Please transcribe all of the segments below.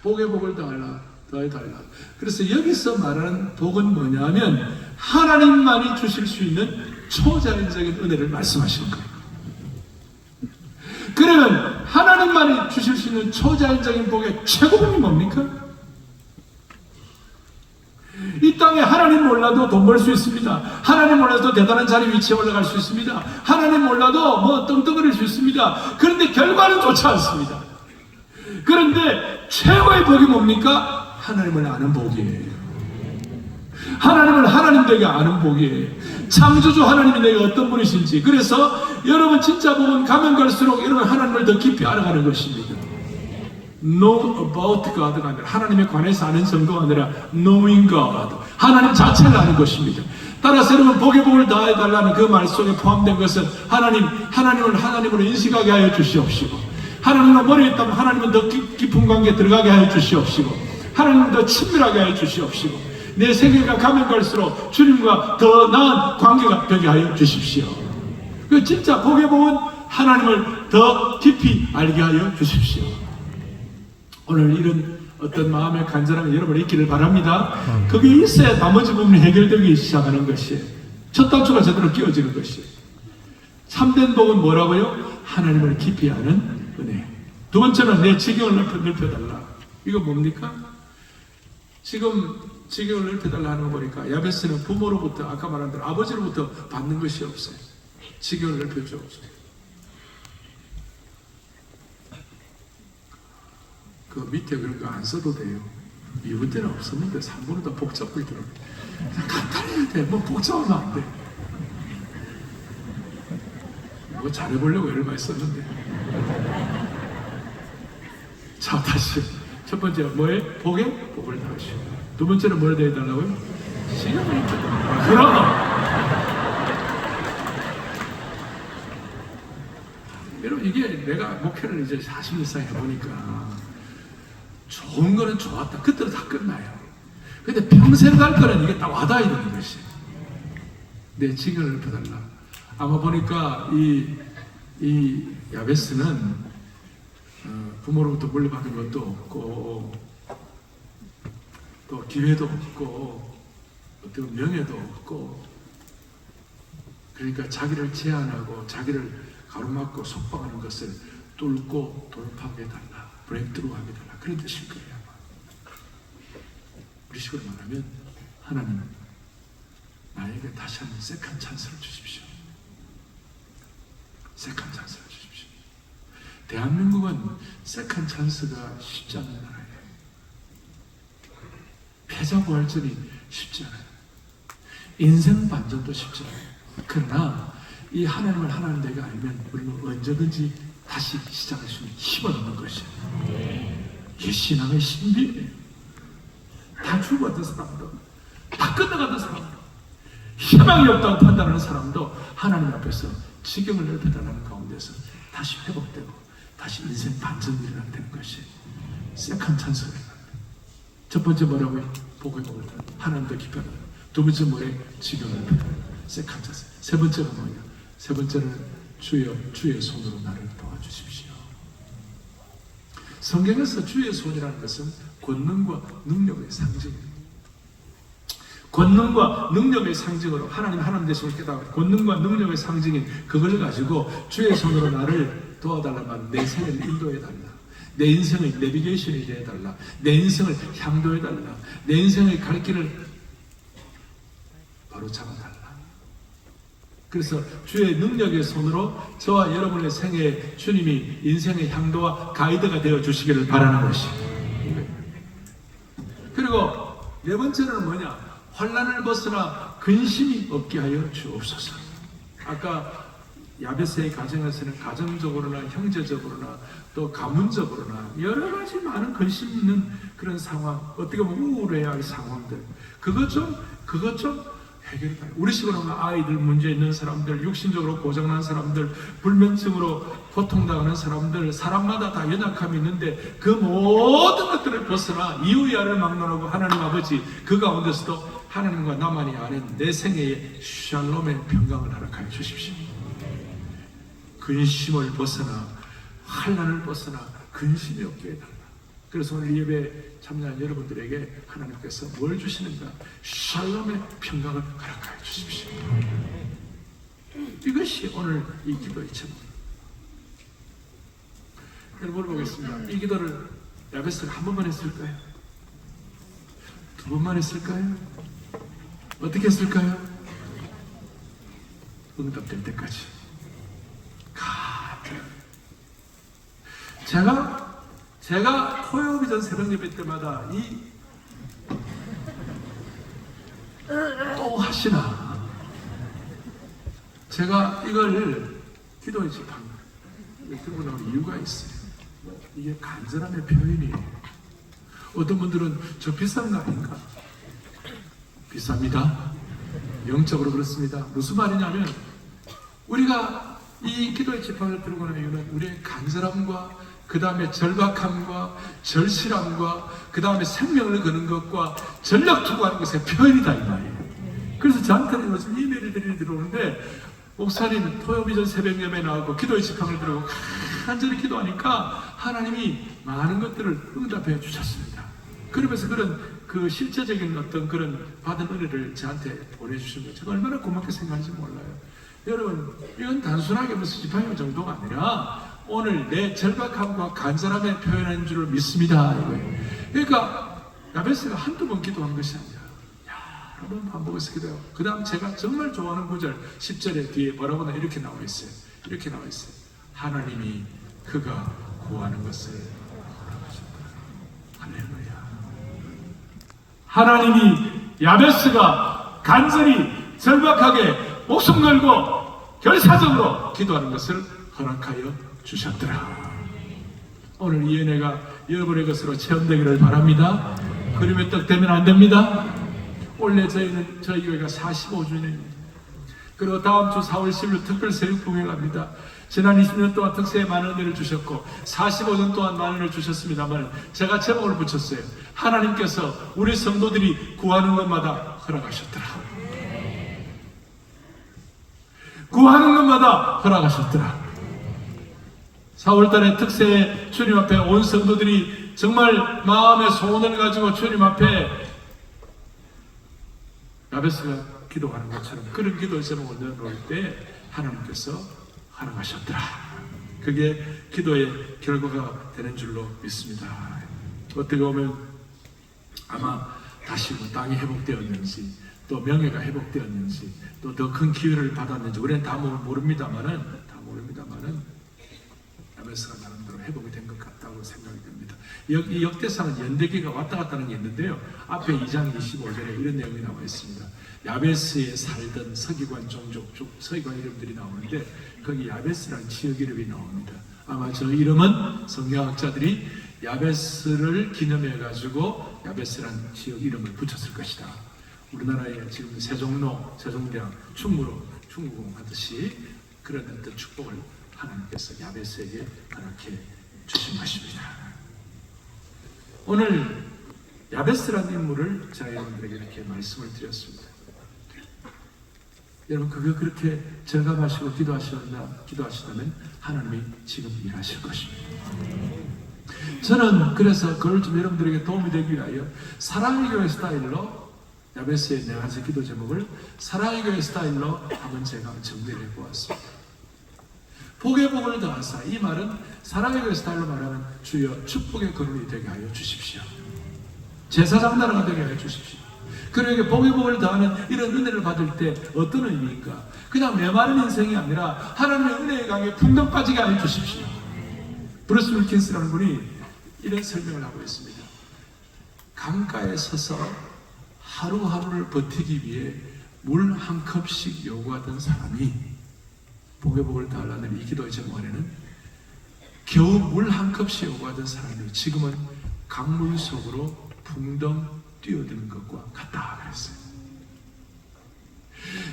복의 복을 더하라, 더해달라. 그래서 여기서 말하는 복은 뭐냐면 하나님만이 주실 수 있는 초자연적인 은혜를 말씀하시는 거예요. 그러면 하나님만이 주실 수 있는 초자연적인 복의 최고봉이 뭡니까? 이 땅에 하나님 몰라도 돈 벌 수 있습니다. 하나님 몰라도 대단한 자리 위치에 올라갈 수 있습니다. 하나님 몰라도 뭐 떵떵거릴 수 있습니다. 그런데 결과는 좋지 않습니다. 그런데 최고의 복이 뭡니까? 하나님을 아는 복이에요. 하나님을 하나님 되게 아는 복이에요. 창조주 하나님이 내가 어떤 분이신지. 그래서 여러분 진짜 복은 가면 갈수록 여러분 하나님을 더 깊이 알아가는 것입니다. Know about God가 아니라 하나님에 관해서 아는 정도가 아니라 knowing God, 하나님 자체를 아는 것입니다. 따라서 여러분 복의 복을 다해달라는 그 말 속에 포함된 것은 하나님을 하나님으로 인식하게 하여 주시옵시고, 하나님과 머리에 있다면 하나님은 더 깊은 관계에 들어가게 하여 주시옵시고, 하나님은 더 친밀하게 하여 주시옵시고, 내 세계가 가면 갈수록 주님과 더 나은 관계가 되게 하여 주십시오. 그 진짜 복의 복은 하나님을 더 깊이 알게 하여 주십시오. 오늘 이런 어떤 마음의 간절함이 여러분 있기를 바랍니다. 그게 있어야 나머지 부분이 해결되기 시작하는 것이에요. 첫 단추가 제대로 끼워지는 것이에요. 참된 복은 뭐라고요? 하나님을 깊이 아는 은혜. 두 번째는 내 지경을 넓혀달라. 이거 뭡니까? 지금 지경을 넓혀달라 하는 거 보니까 야베스는 부모로부터, 아까 말한 대로 아버지로부터 받는 것이 없어요. 지경을 넓혀주옵소서. 그 밑에 그런 거 안 써도 돼요. 2분 때는 없었는데 3분은 더 복잡하게 들어. 간단해야 돼. 뭐 복잡하면 안 돼. 뭐 잘해보려고 애를 많이 썼는데. 자, 다시. 첫 번째, 뭐에? 복에? 복을 다하시오. 두 번째는 뭘 대해달라고요? 시간을 입혀달라. 그럼! 여러분, 이게 내가 목회를 이제 40년 이상 해보니까 좋은 거는 좋았다. 그때로 다 끝나요. 근데 평생 갈 거는 이게 딱 와닿아야 되는 것이. 내 지경을 넓혀달라. 아마 보니까 이 야베스는 부모로부터 물려받은 것도 없고, 또 기회도 없고, 어떤 명예도 없고, 그러니까 자기를 제한하고 자기를 가로막고 속박하는 것을 뚫고 돌파하게 달라. 브레이크트루 하게 달라. 그런 뜻일 거예요. 우리 식으로 말하면 하나님 나에게 다시 한번 세컨 찬스를 주십시오. 세컨 찬스를 주십시오. 대한민국은 세컨 찬스가 쉽지 않은 나라예요. 패자부활전이 쉽지 않아요. 인생 반전도 쉽지 않아요. 그러나 이 하나님을 하나님 되게 알면 우리는 언제든지 다시 시작할 수 있는 힘을 얻는 것이에요. 이게 신앙의 신비예요. 다 죽어갔던 사람도, 다 끝나갔던 사람도, 희망이 없다고 판단하는 사람도 하나님 앞에서 지경을 넓혀달라는 가운데서 다시 회복되고 다시 인생 반전이 일어나는 것이 세컨 찬스가 일어납니다. 첫 번째 뭐라고요? 복을 복을 하나님 더 깊이 알아요. 두 번째 뭐예요? 지경을 넓혀달라. 세컨 찬스. 세 번째가 뭐예요? 세 번째는 주의 손으로 나를 도와주십시오. 성경에서 주의 손이라는 것은 권능과 능력의 상징입니다. 권능과 능력의 상징으로 하나님 되심을 깨닫고 권능과 능력의 상징인 그걸 가지고 주의 손으로 나를 도와달라면 내 생을 인도해달라. 내 인생의 내비게이션이 되어달라. 내 인생을 향도해달라. 내 인생의 갈 길을 바로 잡아달라. 그래서 주의 능력의 손으로 저와 여러분의 생애에 주님이 인생의 향도와 가이드가 되어 주시기를 바라는 것이에요. 그리고 네 번째는 뭐냐? 환난을 벗어나 근심이 없게 하여 주옵소서. 아까 야베스의 가정에서는 가정적으로나 형제적으로나 또 가문적으로나 여러 가지 많은 근심 있는 그런 상황, 어떻게 보면 우울해야 할 상황들, 그것 좀 해결이 돼요. 우리 식으로 하면 아이들 문제 있는 사람들, 육신적으로 고장난 사람들, 불면증으로 고통당하는 사람들, 사람마다 다 연약함이 있는데 그 모든 것들을 벗어나 이유야를 막론하고 하나님 아버지 그 가운데서도 하나님과 나만이 아는 내 생애에 샬롬의 평강을 허락하여 주십시오. 근심을 벗어나 환난을 벗어나 근심이 없게 해달라. 그래서 오늘 이 예배에 참여한 여러분들에게 하나님께서 뭘 주시는가? 샬롬의 평강을 허락하여 주십시오. 이것이 오늘 이 기도의 제목입니다. 여러분 물어보겠습니다. 이 기도를 야베스가 한 번만 했을까요? 두 번만 했을까요? 어떻게 했을까요? 응답될 때까지. 제가 토요일 전 새벽 예배 때마다 또 하시나? 제가 이걸 기도의 집합 들고 나온 이유가 있어요. 이게 간절함의 표현이에요. 어떤 분들은 저 비싼 거 아닌가? 비쌉니다. 영적으로 그렇습니다. 무슨 말이냐면 우리가 이 기도의 지팡이를 들고 나온 이유는 우리의 간절함과 그 다음에 절박함과 절실함과 그 다음에 생명을 거는 것과 전력 투구하는 것의 표현이다 이 말이에요. 그래서 저한테는 요즘 이메일들이 들어오는데 목사님 토요일 전 새벽 예배 나오고 기도의 지팡이를 들고 간절히 기도하니까 하나님이 많은 것들을 응답해 주셨습니다. 그러면서 그런 그 실제적인 어떤 그런 받은 은혜를 저한테 보내주신 거예요. 제가 얼마나 고맙게 생각하는지 몰라요. 여러분 이건 단순하게 무슨 지팡이 정도가 아니라 오늘 내 절박함과 간절함에 표현한 줄을 믿습니다. 이거예요. 그러니까 야베스가 한두 번 기도한 것이 아니라 여러 번 반복해서 기도해요. 그 다음 제가 정말 좋아하는 구절 10절에 뒤에 뭐라고나 이렇게 나와 있어요. 이렇게 나와 있어요. 하나님이 그가 구하는 것을 허락하셨다. 할렐루야. 하나님이 야베스가 간절히 절박하게 목숨 걸고 결사적으로 기도하는 것을 허락하여 주셨더라. 오늘 이 은혜가 여러분의 것으로 체험되기를 바랍니다. 그림의 떡 되면 안 됩니다. 원래 저희 교회가 45주년입니다. 그리고 다음 주 4월 10일 특별 새벽 봉행합니다. 지난 20년 동안 특세에 많은 은혜를 주셨고 45년 동안 많은 은혜를 주셨습니다만 제가 제목을 붙였어요. 하나님께서 우리 성도들이 구하는 것마다 허락하셨더라. 구하는 것마다 허락하셨더라. 4월달에 특세에 주님 앞에 온 성도들이 정말 마음의 소원을 가지고 주님 앞에 야베스가 기도하는 것처럼 그런 기도 제목을 넣어놓을 때 하나님께서 허락하셨더라. 그게 기도의 결과가 되는 줄로 믿습니다. 어떻게 보면 아마 다시 땅이 회복되었는지 또 명예가 회복되었는지 또 더 큰 기회를 받았는지 우리는 다 모릅니다만은 야베스가 나름대로 회복이 된 것 같다고 생각이 됩니다. 이 역대상은 연대기가 왔다 갔다 하는 게 있는데요. 앞에 2장 25절에 이런 내용이 나와 있습니다. 야베스에 살던 서기관 종족, 서기관 이름들이 나오는데 거기 야베스라는 지역 이름이 나옵니다. 아마 저 이름은 성경학자들이 야베스를 기념해 가지고 야베스라는 지역 이름을 붙였을 것이다. 우리나라에 지금 세종로, 세종대왕, 충무공 하듯이 그런 어떤 축복을 하나님께서 야베스에게 허락해 주신 것입니다. 오늘 야베스라는 인물을 제가 여러분들에게 이렇게 말씀을 드렸습니다. 여러분 그거 그렇게 절감하시고 기도하시다면 하나님이 지금 일하실 것입니다. 저는 그래서 그걸 좀 여러분들에게 도움이 되기 위하여 사랑의 교회 스타일로 야베스의 네 가지 기도 제목을 사랑의 교회 스타일로 한번 제가 정리를 해보았습니다. 복의 복을 더하사, 이 말은 사랑의 교회 스타일로 말하면 주여 축복의 거론이 되게 하여 주십시오. 제사장 나라가 되게 하여 주십시오. 그러게 복의 복을 더하는 이런 은혜를 받을 때 어떤 의미인가? 그냥 메마른 인생이 아니라 하나님의 은혜의 강에 풍덩 빠지게 하여 주십시오. 브루스 윌킨스라는 분이 이런 설명을 하고 있습니다. 강가에 서서 하루하루를 버티기 위해 물 한 컵씩 요구하던 사람이 복의 복을 달라는 이 기도의 제목에는 겨우 물 한 컵씩 요구하던 사람이 지금은 강물 속으로 풍덩 뛰어드는 것과 같다 그랬어요.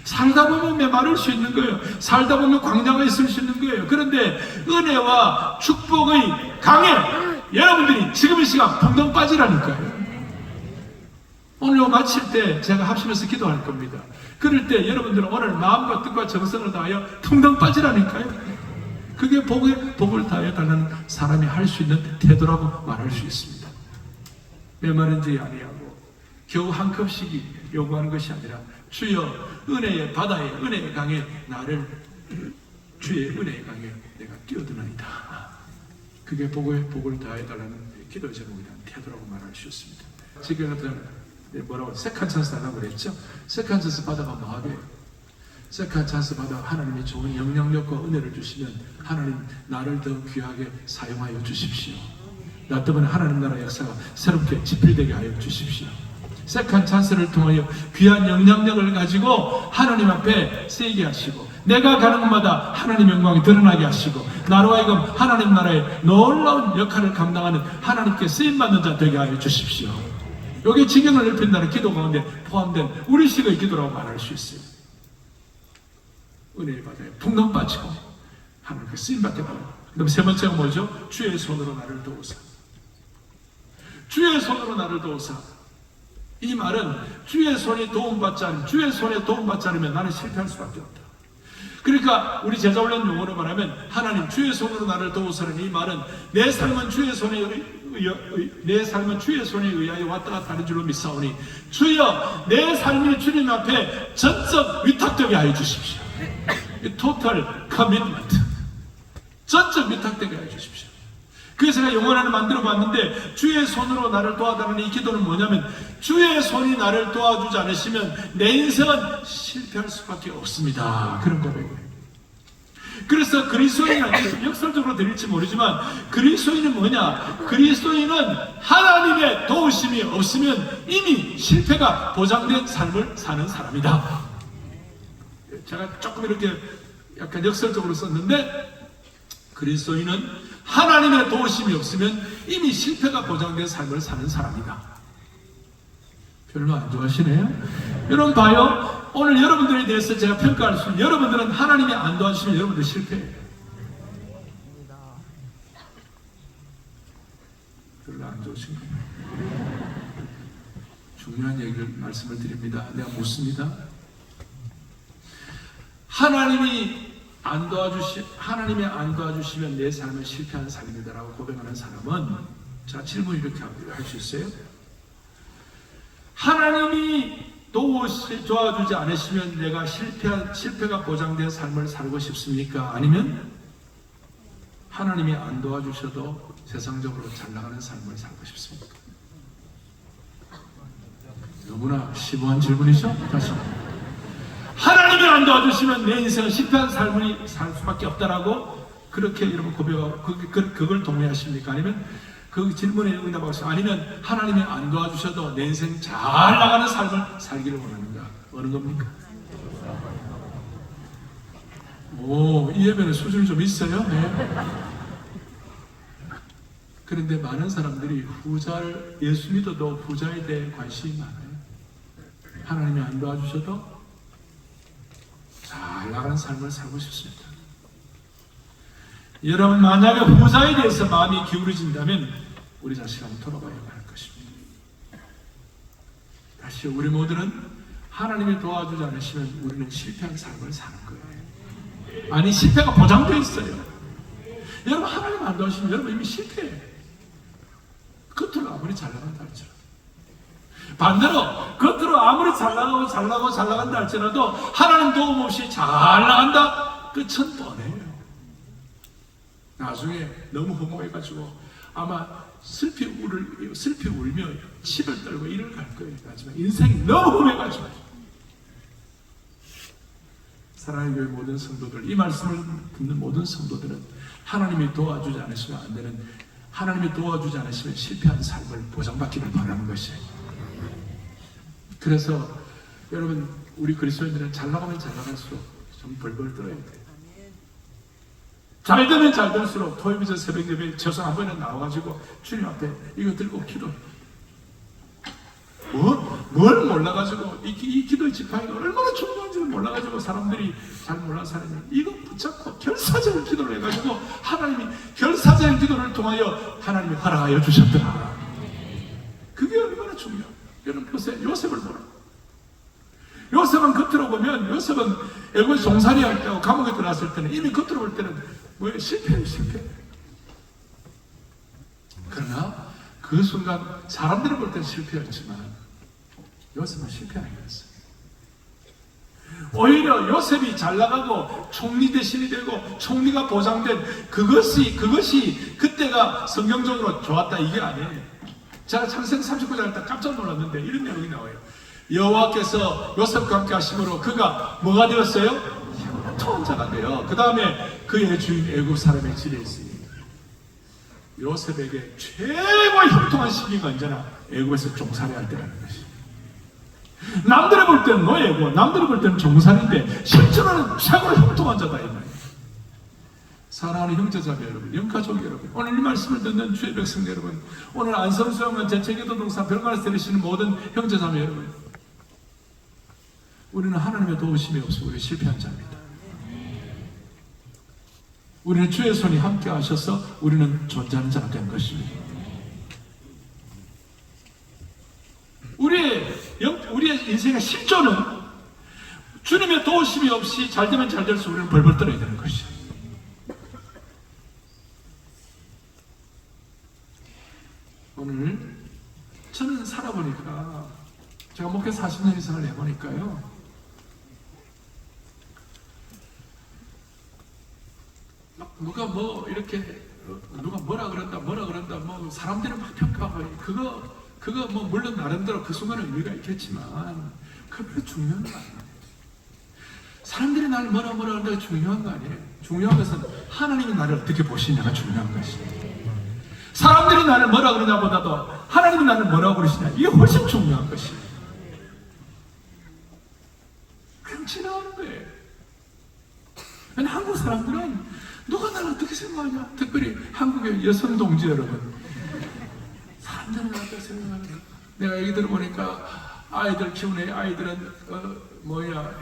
살다 보면 메마를 수 있는 거예요. 살다 보면 광야가 있을 수 있는 거예요. 그런데 은혜와 축복의 강에 여러분들이 지금 이 시간 풍덩 빠지라니까요. 오늘 마칠 때 제가 합심해서 기도할 겁니다. 그럴 때 여러분들은 오늘 마음과 뜻과 정성을 다하여 풍덩 빠지라니까요. 그게 복을 다하여 달라는 사람이 할 수 있는 태도라고 말할 수 있습니다. 메마른지 아니하고 겨우 한 컵씩이 요구하는 것이 아니라 주여 은혜의 바다에 은혜의 강에 나를 주의 은혜의 강에 내가 뛰어드나이다. 그게 복을 다해달라는 기도 제목에 대한 태도라고 말할 수 있습니다. 지금 같은 뭐라고 세컨 찬스 하라고 그랬죠? 세컨 찬스 받아가 뭐하게? 세컨 찬스 받아 하나님이 좋은 영향력과 은혜를 주시면 하나님 나를 더 귀하게 사용하여 주십시오. 나 때문에 하나님 나라 역사가 새롭게 지필되게 하여 주십시오. 세컨 찬스를 통하여 귀한 영향력을 가지고 하나님 앞에 세게 하시고 내가 가는 곳마다 하나님 영광이 드러나게 하시고 나로 하여금 하나님 나라의 놀라운 역할을 감당하는 하나님께 쓰임받는 자 되게 하여 주십시오. 여기 지경을 넓힌다는 기도 가운데 포함된 우리 식의 기도라고 말할 수 있어요. 은혜의 바다에 풍덩 빠지고 하나님께 쓰임받게 바랍니다. 그럼 세 번째가 뭐죠? 주의 손으로 나를 도우사. 주의 손으로 나를 도우사. 이 말은 주의 손이 도움받지 않으면, 주의 손에 도움받지 않으면 나는 실패할 수밖에 없다. 그러니까 우리 제자훈련 용어로 말하면 하나님 주의 손으로 나를 도우사는 이 말은 내 삶은 주의 손에 의하여 왔다 갔다 하는 줄로 믿사오니 주여 내 삶이 주님 앞에 전적 위탁되게 하여 주십시오. 토탈 커미트먼트, 전적 위탁되게 하여 주십시오. 그래서 제가 영혼 하나 만들어 봤는데 주의 손으로 나를 도와달라는 이 기도는 뭐냐면 주의 손이 나를 도와주지 않으시면 내 인생은 실패할 수밖에 없습니다. 그런 고백이에요. 그래서 그리스도인은 역설적으로 드릴지 모르지만 그리스도인은 뭐냐? 그리스도인은 하나님의 도우심이 없으면 이미 실패가 보장된 삶을 사는 사람이다. 제가 조금 이렇게 약간 역설적으로 썼는데 그리스도인은 하나님의 도우심이 없으면 이미 실패가 보장된 삶을 사는 사람이다. 별로 안 좋아하시네요? 여러분 봐요. 오늘 여러분들에 대해서 제가 평가할 수 있는 여러분들은 하나님이 안 도와주시면 여러분들 실패해요. 별로 안 좋으신 거예요. 중요한 얘기를 말씀을 드립니다. 내가 묻습니다. 하나님이 안 도와주시면 내 삶은 실패한 삶이다라고 고백하는 사람은 자 질문 이렇게 할 수 있어요? 하나님이 도와주지 않으시면 내가 실패가 보장된 삶을 살고 싶습니까? 아니면 하나님이 안 도와주셔도 세상적으로 잘 나가는 삶을 살고 싶습니까? 너무나 심오한 질문이죠? 다시 하나님이 안 도와주시면 내 인생은 실패한 삶을 살 수밖에 없다라고 그렇게 여러분 고백하고 그걸 동의하십니까? 아니면 그 질문에 응답하시고 아니면 하나님이 안 도와주셔도 내 인생 잘 나가는 삶을 살기를 원하는가? 어느 겁니까? 오, 이 예배는 수준이 좀 있어요? 네. 그런데 많은 사람들이 예수 믿어도 후자에 대해 관심이 많아요. 하나님이 안 도와주셔도 잘 나가는 삶을 살고 싶습니다. 여러분 만약에 후자에 대해서 마음이 기울어진다면 우리 자식 한번 돌아봐야 할 것입니다. 다시 우리 모두는 하나님이 도와주지 않으시면 우리는 실패한 삶을 사는 거예요. 아니 실패가 보장되어 있어요. 여러분 하나님 안 도와주시면 여러분 이미 실패해요. 겉으로 아무리 잘 나간다 할지라도 반대로 겉으로 아무리 잘 나간다 할지라도 하나님 도움 없이 잘 나간다? 끝은 뻔해요. 나중에 너무 허무해가지고 아마 슬피 울며 치를 떨고 이를 갈 거예요. 하지만 인생이 너무 허무해가지고 사랑하는 교회 모든 성도들, 이 말씀을 듣는 모든 성도들은 하나님이 도와주지 않으시면 안 되는, 하나님이 도와주지 않으시면 실패한 삶을 보장받기를 바라는 것이에요. 그래서 여러분 우리 그리스도인들은 잘 나가면 잘 나갈수록 좀 벌벌 떨어야 돼요. 잘 되면 잘 될수록 토요일에 새벽 예배 최소 한 번은 나와가지고 주님 앞에 이거 들고 기도해. 뭘 몰라가지고 이 기도의 지팡이가 얼마나 중요한지를 몰라가지고 사람들이 잘 몰라서 하는 이거 붙잡고 결사적인 기도를 해가지고 하나님이 결사적인 기도를 통하여 하나님이 허락하여 주셨더라. 그게 얼마나 중요해요. 여러분 보세요. 요셉을 보라. 요셉은 겉으로 보면 요셉은 애굽 종살이할 때고 감옥에 들어갔을 때는 이미 겉으로 볼 때는 뭐예요? 실패. 그러나 그 그 순간 사람들이 볼 때는 실패였지만 요셉은 실패 아니었어요. 오히려 요셉이 잘 나가고 총리 대신이 되고 총리가 보장된 그것이 그때가 성경적으로 좋았다 이게 아니에요. 제가 창세기 39장 할 때 깜짝 놀랐는데 이런 내용이 나와요. 여호와께서 요셉과 함께 하심으로 그가 뭐가 되었어요? 형통한 자가 돼요. 그 다음에 그의 주인 애굽 사람의 집에 있으니 요셉에게 최고의 형통한 시기가 언제나 애굽에서 종살이 할 때라는 것이. 남들이 볼 때는 노예고 남들이 볼 때는 종살인데 실제로는 최고로 형통한 자다 이 말이에요. 사랑하는 형제자매 여러분, 영가족 여러분, 오늘 이 말씀을 듣는 주의 백성 여러분, 오늘 안성수영은 제체기도 동산 별관에서 들으시는 모든 형제자매 여러분, 우리는 하나님의 도우심이 없어 우리 실패한 자입니다. 우리는 주의 손이 함께 하셔서 우리는 존재하는 자가 된 것입니다. 우리의 인생의 실존은 주님의 도우심이 없이 잘되면 잘될수록 우리는 벌벌 떨어야 되는 것이죠. 오늘 저는 살아보니까 제가 목회 40년 이상을 해보니까요, 누가 뭐 이렇게 누가 뭐라 그런다 뭐 사람들이 막 평가하고 그거 뭐 물론 나름대로 그 순간은 의미가 있겠지만 그게 별로 중요한 거 아니에요. 사람들이 나를 뭐라 한다고 중요한 거 아니에요. 중요한 것은 하나님이 나를 어떻게 보시냐가 중요한 것이에요. 사람들이 나를 뭐라 그러냐보다도 하나님이 나를 뭐라고 그러시냐 이게 훨씬 중요한 것이에요. 그냥 지나가는 거예요. 한국 사람들은 누가 나를 어떻게 생각하냐, 특별히 한국의 여성 동지 여러분, 사람들은 어떻게 생각하냐. 내가 얘기들 보니까 아이들 키우는 아이들은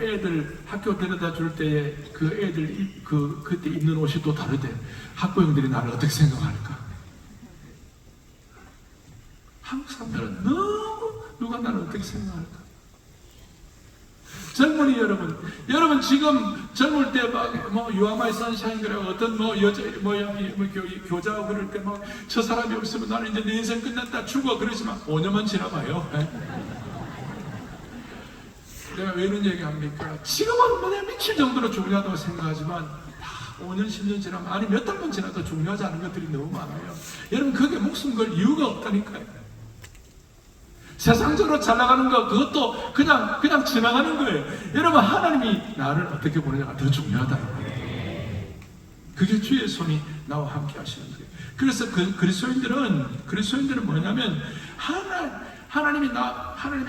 애들 학교 데려다 줄 때에 그 애들 그때 입는 옷이 또 다르대. 학부형들이 나를 어떻게 생각할까? 한국 사람들은 너무 누가 나를 어떻게 생각할까? 젊은이 여러분 지금 젊을 때 막 유아마이 선샤인 그래 어떤 여자 교자하고 그럴 때 막 저 사람이 없으면 나는 이제 내 인생 끝났다 죽어 그러지만 5년만 지나봐요. 내가 왜 이런 얘기 합니까? 지금은 뭐냐 미칠 정도로 중요하다고 생각하지만 5년 10년 지나면 아니 몇 달만 지나도 중요하지 않은 것들이 너무 많아요. 여러분 그게 목숨 걸 이유가 없다니까요. 세상적으로 잘 나가는 거 그것도 그냥 지나가는 거예요. 여러분 하나님이 나를 어떻게 보느냐가 더 중요하다. 그게 주의 손이 나와 함께 하시는 거예요. 그래서 그리스도인들은 뭐냐면 하나님이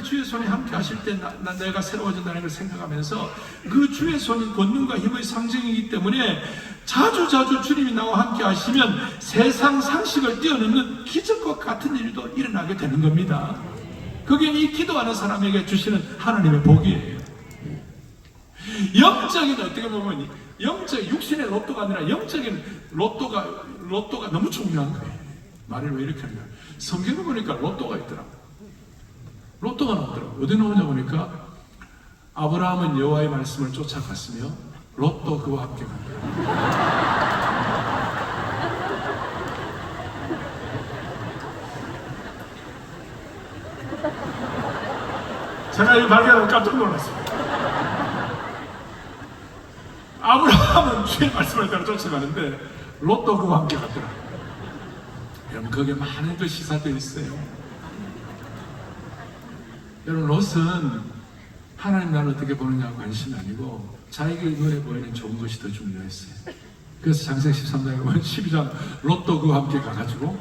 주의 손이 함께 하실 때 내가 새로워진다는 걸 생각하면서 그 주의 손이 권능과 힘의 상징이기 때문에 자주 주님이 나와 함께 하시면 세상 상식을 뛰어넘는 기적과 같은 일도 일어나게 되는 겁니다. 그게 이 기도하는 사람에게 주시는 하나님의 복이에요. 영적인 어떻게 보면 영적 육신의 로또가 아니라 영적인 로또가 너무 중요한 거예요. 말을 왜 이렇게 하냐? 성경에 보니까 로또가 있더라고. 로또가 나오더라고. 어디 나오냐 보니까 아브라함은 여호와의 말씀을 쫓아갔으며 로또 그와 함께 간다. 제가 이 발견하고 깜짝 놀랐어요. 아브라함은 주의 말씀을 따라 쫓아가는데 로또 그와 함께 갔더라. 여러분 거기에 많은 그 시사되어 있어요. 여러분 롯은 하나님 나를 어떻게 보느냐 관심이 아니고 자기 눈에 보이는 좋은 것이 더 중요했어요. 그래서 창세기 13장에 보면 12장 롯도 그와 함께 가가지고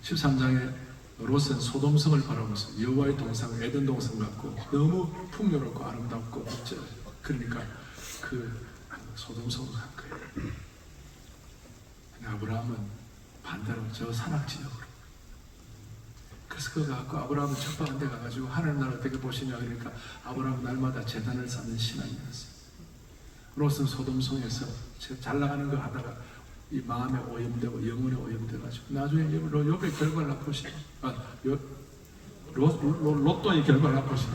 13장에 롯은 소돔성을 바라보면서 여호와의 동상 에덴 동상 같고 너무 풍요롭고 아름답고 그러니까 그 소돔성으로 간 거예요. 아브라함은 반대로 저 산악지역으로. 그래서 그거 갖고 아브라함은 척박한 데 가가지고 하나님 나를 어떻게 보시냐 그러니까 아브라함은 날마다 제단을 쌓는 신앙이었어요. 롯은 소돔성에서 잘 나가는 거 하다가 이 마음에 오염되고 영혼에 오염돼가지고 나중에 욥의 결과를 나보시죠. 로또의 결과를 나보시죠.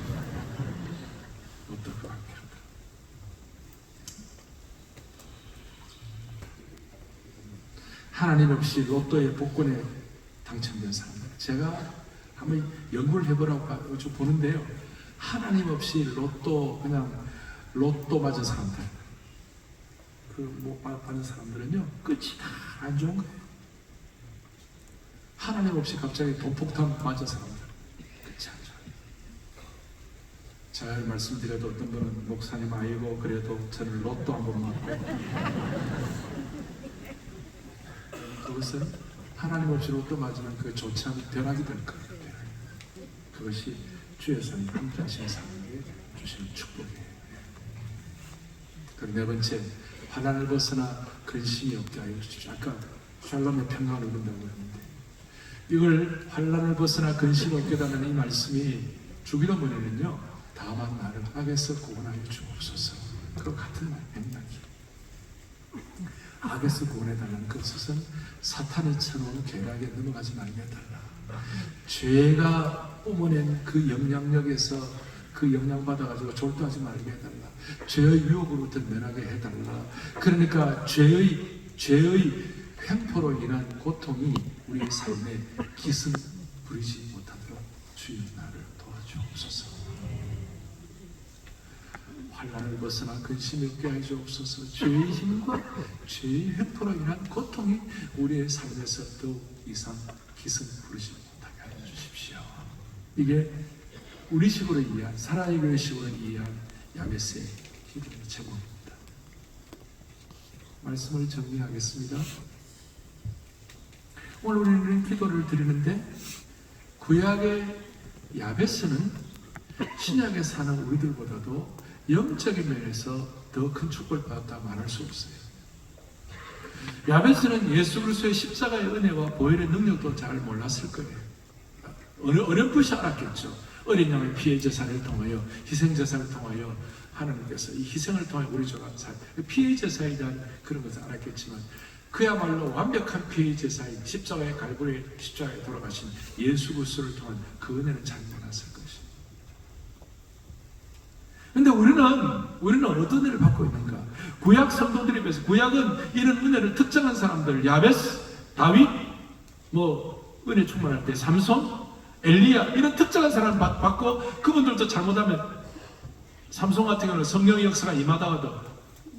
로또 그 함께 하나님 없이 로또의 복권에 당첨된 사람들. 제가 한번 연구를 해보라고 좀 보는데요. 하나님 없이 그냥 로또 맞은 사람들, 못 받은 사람들은요, 끝이 다 안 좋은 거예요. 하나님 없이 갑자기 돈폭탄 맞은 사람들, 끝이 안 좋아요. 잘 말씀드려도 어떤 분은 목사님 아이고 그래도 저는 로또 한번 맞고, 그것은 하나님 없이 로또 맞으면 그 좋지 않은 벼락이 될 거예요. 그것이 주의 손이 함께 하시는 사람에게 주시는 축복이에요. 그리고 네 번째, 환난을 벗어나 근심이 없게 하여 주십시오. 아까 샬롬의 평강을 얻는다고 했는데, 이걸 환난을 벗어나 근심이 없게 하는 이 말씀이 주기도 문에는요, 다만 나를 악에서 구원하여 주옵소서. 그거 같은 맥락이. 악에서 구원해달라는 것은 사탄이 쳐놓은 계략에 넘어가지 말게 해달라. 죄가 뿜어낸 그 영향력에서 그 영향받아가지고 졸도하지 말게 해달라. 죄의 유혹으로부터 면하게 해달라. 그러니까 죄의 횡포로 인한 고통이 우리의 삶에 기승 부리지 못하도록 주여 나를 도와주옵소서. 환난을 벗어나 근심이 없게 하여 주옵소서. 죄의 힘과 죄의 횡포로 인한 고통이 우리의 삶에서 더욱 이상 기승 부리지 못하게 하여 주십시오. 이게 우리식으로 이해한, 사랑의 교회식으로 이해한 야베스의 기도의 제목입니다. 말씀을 정리하겠습니다. 오늘 우리는 기도를 드리는데, 구약의 야베스는 신약에 사는 우리들보다도 영적인 면에서 더 큰 축복을 받았다 말할 수 없어요. 야베스는 예수 그리스도의 십자가의 은혜와 보혈의 능력도 잘 몰랐을 거예요. 어렴풋이 알았겠죠. 어린 양의 피해 제사를 통하여, 희생 제사를 통하여 하나님께서 이 희생을 통해 우리 조가 피해 제사에 대한 그런 것을 알았겠지만, 그야말로 완벽한 피해 제사인 십자가의 갈보리 십자가에 돌아가신 예수 그리스도를 통한 그 은혜는 잘 몰랐을 것입니다. 그런데 우리는 어떤 은혜를 받고 있는가? 구약 성도들에 비해서, 구약은 이런 은혜를 특정한 사람들, 야베스, 다윗, 은혜 충만할 때 삼손, 엘리야, 이런 특정한 사람을 받고, 그분들도 잘못하면 삼손 같은 경우는 성령의 역사가 임하다가도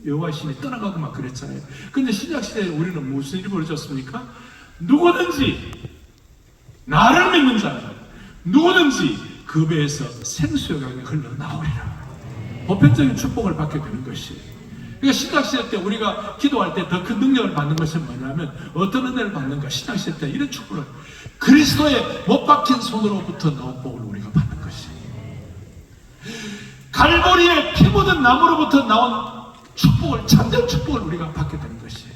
여호와의 신이 떠나가고 막 그랬잖아요. 근데 신약시대에 우리는 무슨 일이 벌어졌습니까? 누구든지 나를 믿는 자는 누구든지 그 배에서 생수의 강이 흘러나오리라. 보편적인 축복을 받게 되는 것이에요. 그러니까 신약시대 때 우리가 기도할 때 더 큰 능력을 받는 것은 뭐냐면, 어떤 은혜를 받는가? 신약시대 때 이런 축복을, 그리스도의 못 박힌 손으로부터 나온 복을 우리가 받는 것이에요. 갈보리에 피 묻은 나무로부터 나온 축복을, 참된 축복을 우리가 받게 되는 것이에요.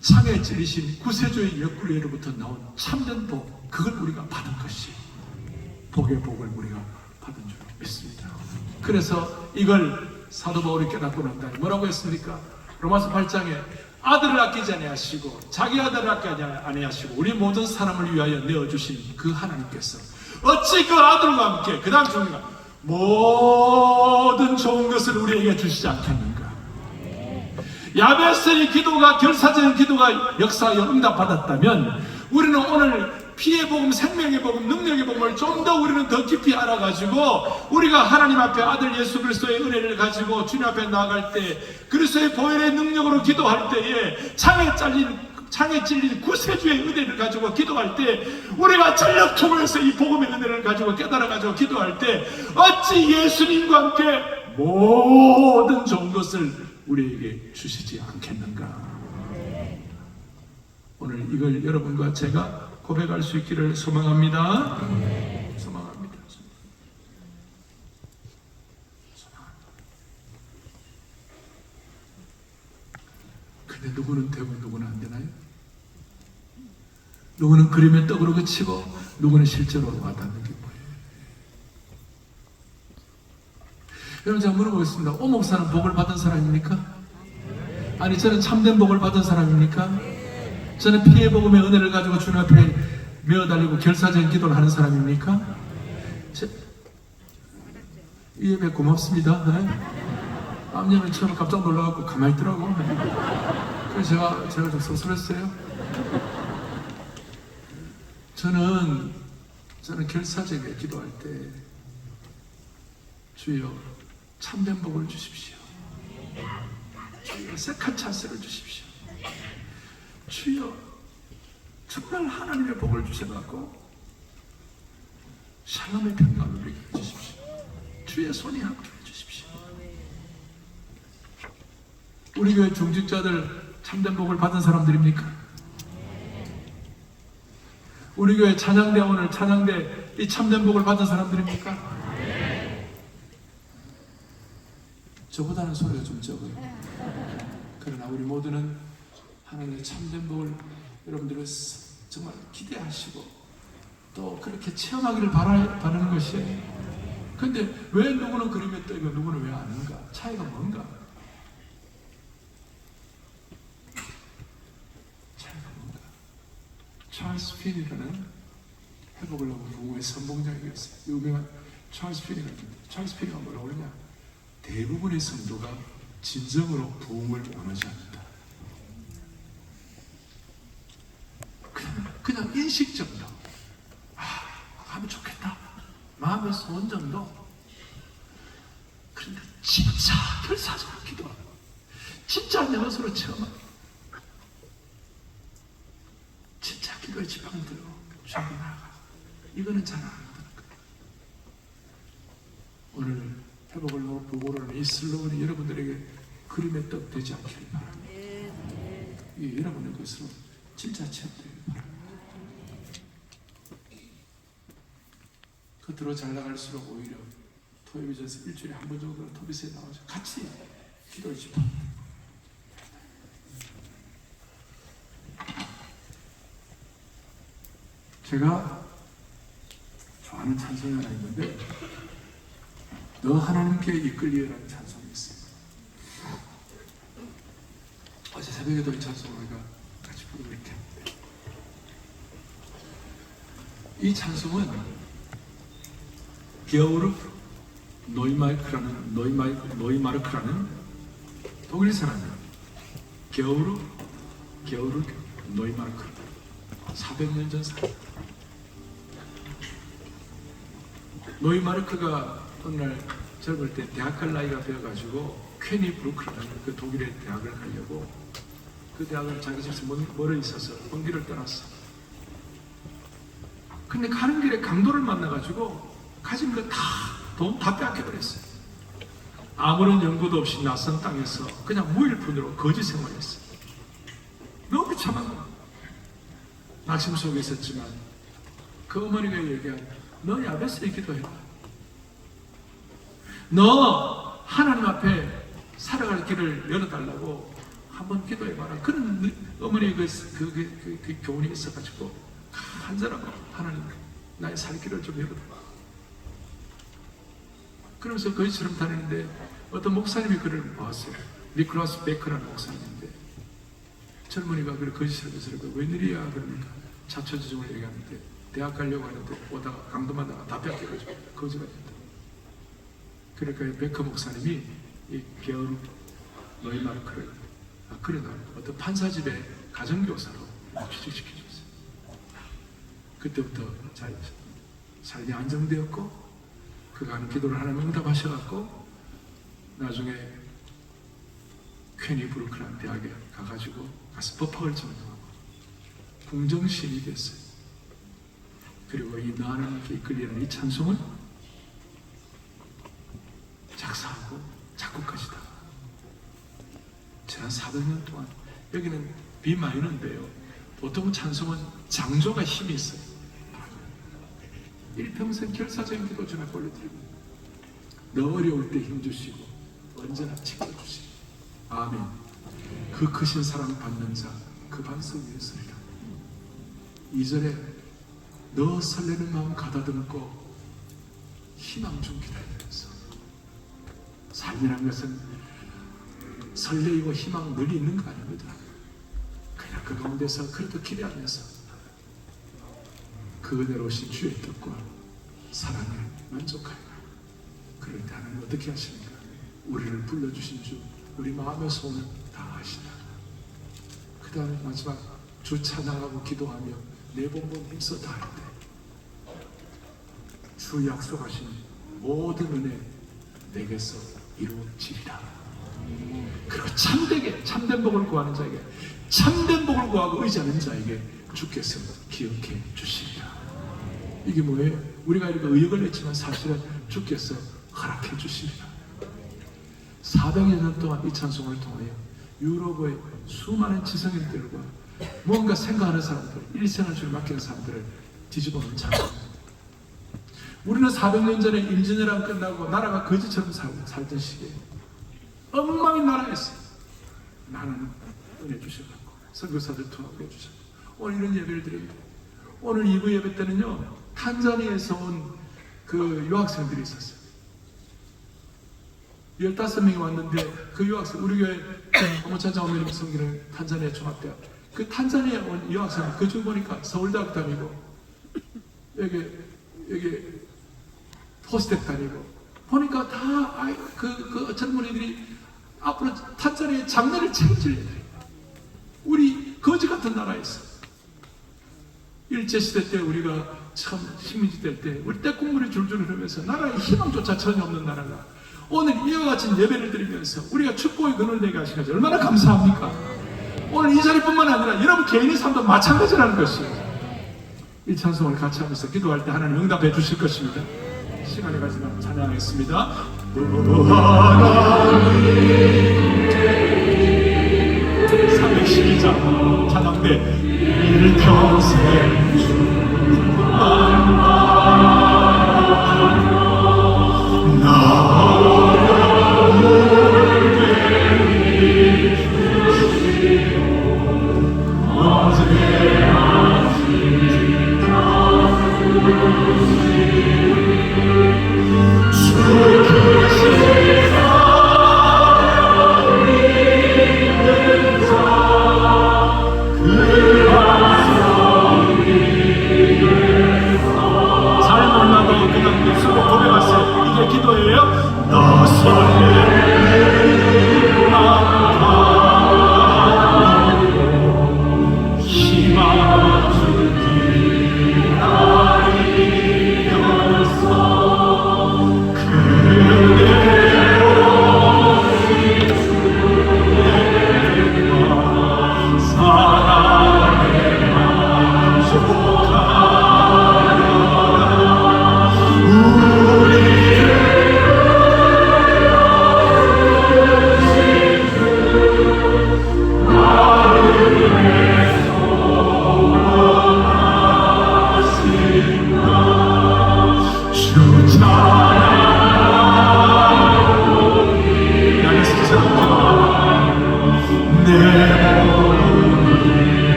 창에 찔리신 구세주의 옆구리로부터 나온 참된 복, 그걸 우리가 받은 것이에요. 복의 복을 우리가 받은 줄 믿습니다. 그래서 이걸 사도 바울이 깨닫고 난 다음에 뭐라고 했습니까? 로마서 8장에 아들을 아끼지 아니하시고 자기 아들을 아끼지 아니하시고 우리 모든 사람을 위하여 내어주신 그 하나님께서 어찌 그 아들과 함께 그 다음 중요한 모든 좋은 것을 우리에게 주시지 않겠는가? 야베스의 기도가, 결사적인 기도가 역사하여 응답받았다면, 우리는 오늘 피의 복음, 생명의 복음, 능력의 복음을 좀 더 우리는 더 깊이 알아가지고, 우리가 하나님 앞에 아들 예수 그리스도의 은혜를 가지고 주님 앞에 나아갈 때, 그리스도의 보혈의 능력으로 기도할 때에 창에 찔린 구세주의 은혜를 가지고 기도할 때, 우리가 전력 통해서 이 복음의 은혜를 가지고 깨달아가지고 기도할 때, 어찌 예수님과 함께 모든 좋은 것을 우리에게 주시지 않겠는가? 오늘 이걸 여러분과 제가 고백할 수 있기를 소망합니다. 소망합니다. 근데 누구는 되고 누구는 안 되나요? 누구는 그림의 떡으로 그치고 누구는 실제로 와닿는 게 뭐예요? 여러분, 제가 물어보겠습니다. 오 목사는 복을 받은 사람입니까? 아니, 저는 참된 복을 받은 사람입니까? 저는 피의 복음의 은혜를 가지고 주님 앞에 메어달리고 결사적인 기도를 하는 사람입니까? 이 예배 고맙습니다. 암년은 처음에 깜짝 놀라갖고 가만히 있더라고. 그래서 제가 좀 섭섭했어요. 저는 결사적에 기도할 때 주여 참된 복을 주십시오. 주여 색한 찬스를 주십시오. 주여 정말 하나님의 복을 주셔갖고 샬롬의 평강을 우리에게 주십시오. 주의 손이 함께 해주십시오. 우리 교회 중직자들 참된 복을 받은 사람들입니까? 우리 교회 찬양대 오늘 찬양대 이 참된 복을 받은 사람들입니까? 저보다는 소리가 좀 적어요. 그러나 우리 모두는 하나님의 참된 복을 여러분들은 정말 기대하시고 또 그렇게 체험하기를 바라는 것이에요. 근데 왜 누구는 그림에 떠 있고 누구는 왜 아는가? 차이가 뭔가? 찰스 피니라는 회복을 하고 부모의 선봉장이었어요. 유명한 찰스 피니가 있는데 찰스 피니가 뭐라고 그러냐? 대부분의 성도가 진정으로 부흥을 원하지 않는다. 그냥 인식 정도. 하면 좋겠다. 마음의 소원 정도. 그런데 진짜 결사적으로 기도하고 진짜 내 것으로 체험하고 진짜 기도의 지팡이 들고 주님 나아가. 이거는 잘 안 하더라고요. 오늘 회복을 놓고 보고를 하는 이 슬로건이 여러분들에게 그림의 떡 되지 않기를 바랍니다. 이 여러분의 것으로 진짜 체험되길 바랍니다. 겉으로 잘 나갈수록 오히려 토요비전에서 일주일에 한 번 정도는 토비스에 나와서 같이 기도를 집합니다. 제가 좋아하는 찬송이 하나 있는데 너 하나님께 이끌리라는 찬송이 있어요. 어제 새벽에도 이 찬송을 우리가 같이 부르고 이렇게 했는데 이 찬송은 게오르 노이마르크라는 독일 사람이에요. 게오르 노이마르크 400년 전 사람. 노이마르크가 어느 날 젊을 때 대학 갈 나이가 되어가지고 퀘니 브루크라는 그 독일의 대학을 가려고 그 대학을 자기 집에서 멀어 있어서 먼 길을 떠났어. 근데 가는 길에 강도를 만나가지고 가진 거 돈 다 빼앗겨버렸어요. 아무런 연고도 없이 낯선 땅에서 그냥 무일푼으로 거지 생활했어요. 너무 비참한 거야. 낙심 속에 있었지만 그 어머니가 얘기한 너 야베스에 기도해라. 너 하나님 앞에 살아갈 길을 열어달라고 한번 기도해봐라. 그런 어머니의 그 교훈이 있어가지고 간절하고 하나님 나의 살 길을 좀 열어달라. 그러면서 거지처럼 다니는데 어떤 목사님이 그를 보았어요. 니콜라스 베커라는 목사님인데 젊은이가 그를 거지처럼 해서 웬일이야 그러니까 자초지종을 얘기하는데 대학 가려고 하는데 오다가 강도 만나가 다 뺏겨가지고 거지가 됐다. 그러니까 베커 목사님이 이 게오르 노이마르크를 그래도 어떤 판사집에 가정교사로 취직시켜줬어요. 그때부터 삶이 안정되었고 그가 하는 기도를 하나님 응답하셔갖고 나중에 퀘니 브루크라는 대학에 가가지고 가서 법학을 전공하고 궁정시인이 됐어요. 그리고 이 너 하나님께 이끌리는 이 찬송을 작사하고 작곡까지다. 지난 400년 동안 여기는 B 마이너인데요. 보통 찬송은 장조가 힘이 있어요. 일평생 결사적인 기도 전에 올려드리고 너 어려울 때 힘주시고 언제나 지켜주시고 아멘. 그 크신 사랑 받는 자 그 반석 위에 서리라. 2절에 너 설레는 마음 가다듬고 희망 좀 기다리면서. 삶이란 것은 설레이고 희망 늘 있는 거 아닙니다. 그냥 그 가운데서 그래도 기대하면서 그대로 오신 주의 뜻과 사랑에 만족하여. 그럴 때 하나님 어떻게 하십니까? 우리를 불러주신 주 우리 마음의 소원을 다 하시다. 그 다음에 마지막 주 찬양하고 기도하며 내 본분 힘써 다 할 때 주 약속하신 모든 은혜 내게서 이루어지리라. 그리고 참된 복을 구하는 자에게, 참된 복을 구하고 의지하는 자에게 주께서 기억해 주시리라. 이게 뭐예요? 우리가 이렇게 의역을 했지만 사실은 주께서 허락해 주시리라. 400여 년 동안 이 찬송을 통하여 유럽의 수많은 지성인들과 무언가 생각하는 사람들, 일생을 주를 맡기는 사람들을 뒤집어놓은 찬송. 우리는 400년 전에 임진왜란 끝나고 나라가 거지처럼 살던 시기에 엉망인 나라였어요. 나는 은혜 주셔갖고 선교사들 통합해 주셨고 오늘 이런 예배를 드립니다. 오늘 2부 예배 때는요, 탄자니아에서 온 그 유학생들이 있었어요. 15명이 왔는데 그 유학생, 우리 교회 어머차장 어머님 성기는 탄자니아 종합대학, 그 탄자니아 온 유학생, 그 중 보니까 서울대학 다니고 여기 호스텍 다니고 보니까 다 그 젊은이들이 앞으로 탄자니아의 장래를 책임질 애들이, 우리 거지 같은 나라에서 일제시대 때 우리가 참 식민지 때 우리 떼국물이 줄줄 흐르면서 나라의 희망조차 전혀 없는 나라가 오늘 이와 같이 예배를 드리면서 우리가 축복의 근원을 내게 하신 것이 얼마나 감사합니까? 오늘 이 자리뿐만 아니라 여러분 개인의 삶도 마찬가지라는 것이에요. 이 찬송을 같이 하면서 기도할 때 하나님 응답해 주실 것입니다. 시간이 가지만 찬양하겠습니다. 하나님 312장 찬양대 일평생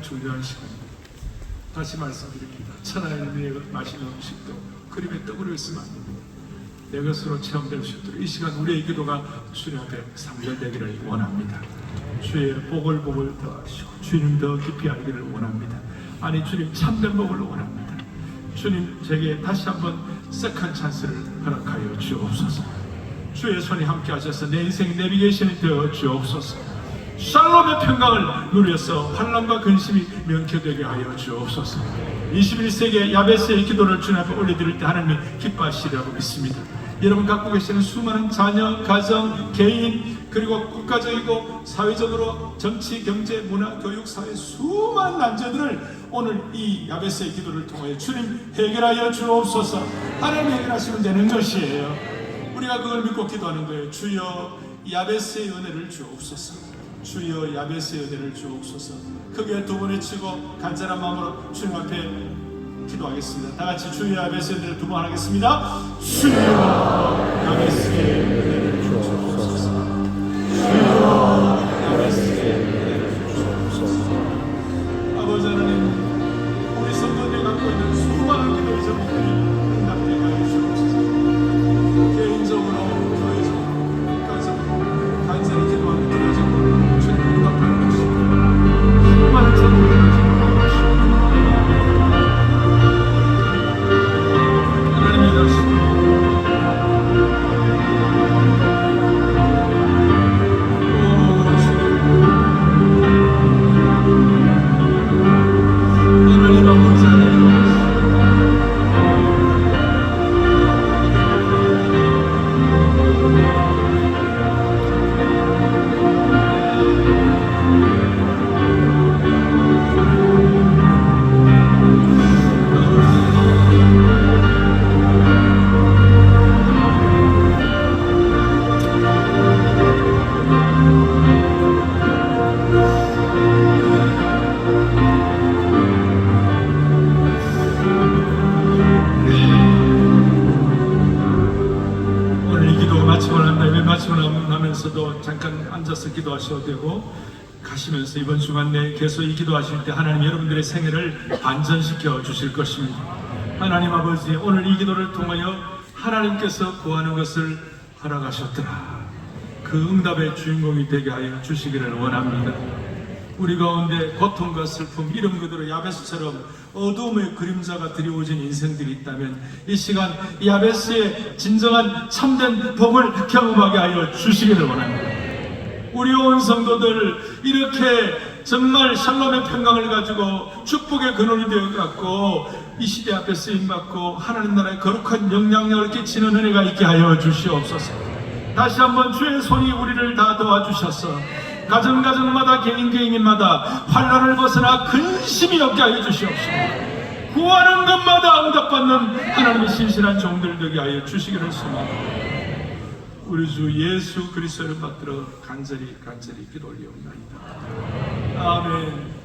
주만 다시 말씀드립니다. 천하의 의미의 맛있는 음식도 그림의 떡으로 있으면 안 됩니다. 내 것으로 체험될 수 있도록 이 시간 우리의 기도가 주님 앞에 상달되기를 원합니다. 주의 복을 더하시고 주님 더 깊이 알기를 원합니다. 아니 주님 참된 복을 원합니다. 주님 제게 다시 한번 세컨 찬스를 허락하여 주옵소서. 주의 손이 함께 하셔서 내 인생 내비게이션이 되어 주옵소서. 샬롬의 평강을 누려서 환난과 근심이 명쾌되게 하여 주옵소서. 21세기의 야베스의 기도를 주님 앞에 올려드릴 때 하나님이 기뻐하시리라고 믿습니다. 여러분 갖고 계시는 수많은 자녀, 가정, 개인, 그리고 국가적이고 사회적으로 정치, 경제, 문화, 교육, 사회 수많은 난제들을 오늘 이 야베스의 기도를 통하여 주님 해결하여 주옵소서. 하나님 해결하시면 되는 것이에요. 우리가 그걸 믿고 기도하는 거예요. 주여 야베스의 은혜를 주옵소서. 주여 야베스의 은혜를 주옵소서. 크게 두 번 외치고 간절한 마음으로 주님 앞에 기도하겠습니다. 다 같이 주여 야베스의 은혜를 두 번 하겠습니다. 주여 야베스의 은혜를 주옵소서. 주여 야베스의 은혜를 주옵소서. 아버지 하나님, 우리 성도들이 갖고 있는 수많은 기도의 제목들이 응답되게 하여 주옵소서. 개인적으로, 교회적으로, 국가적으로 간절히 기도하는 기도적으로 주님 응답하는 것입니다. 수많은 제목들을 기도하는 것입니다. 하나님 일하시고 도 잠깐 앉아서 기도하셔도 되고, 가시면서 이번 주간 내에 계속 이 기도하실 때 하나님 여러분들의 생애를 반전시켜 주실 것입니다. 하나님 아버지, 오늘 이 기도를 통하여 하나님께서 구하는 것을 허락하셨더라. 그 응답의 주인공이 되게 하여 주시기를 원합니다. 우리 가운데 고통과 슬픔, 이름 그대로 야베스처럼 어두움의 그림자가 드리워진 인생들이 있다면 이 시간 야베스의 진정한 참된 복을 경험하게 하여 주시기를 원합니다. 우리 온 성도들 이렇게 정말 샬롬의 평강을 가지고 축복의 근원이 되어갖고 이 시대 앞에 쓰임받고 하나님 나라의 거룩한 영향력을 끼치는 은혜가 있게 하여 주시옵소서. 다시 한번 주의 손이 우리를 다 도와주셔서 가정가정마다 개인개인마다 환난을 벗어나 근심이 없게 하여 주시옵소서. 구하는 것마다 응답받는 하나님의 신실한 종들 되게 하여 주시기를 소망합니다. 우리 주 예수 그리스도를 받들어 간절히 기도 올리옵나이다. 아멘.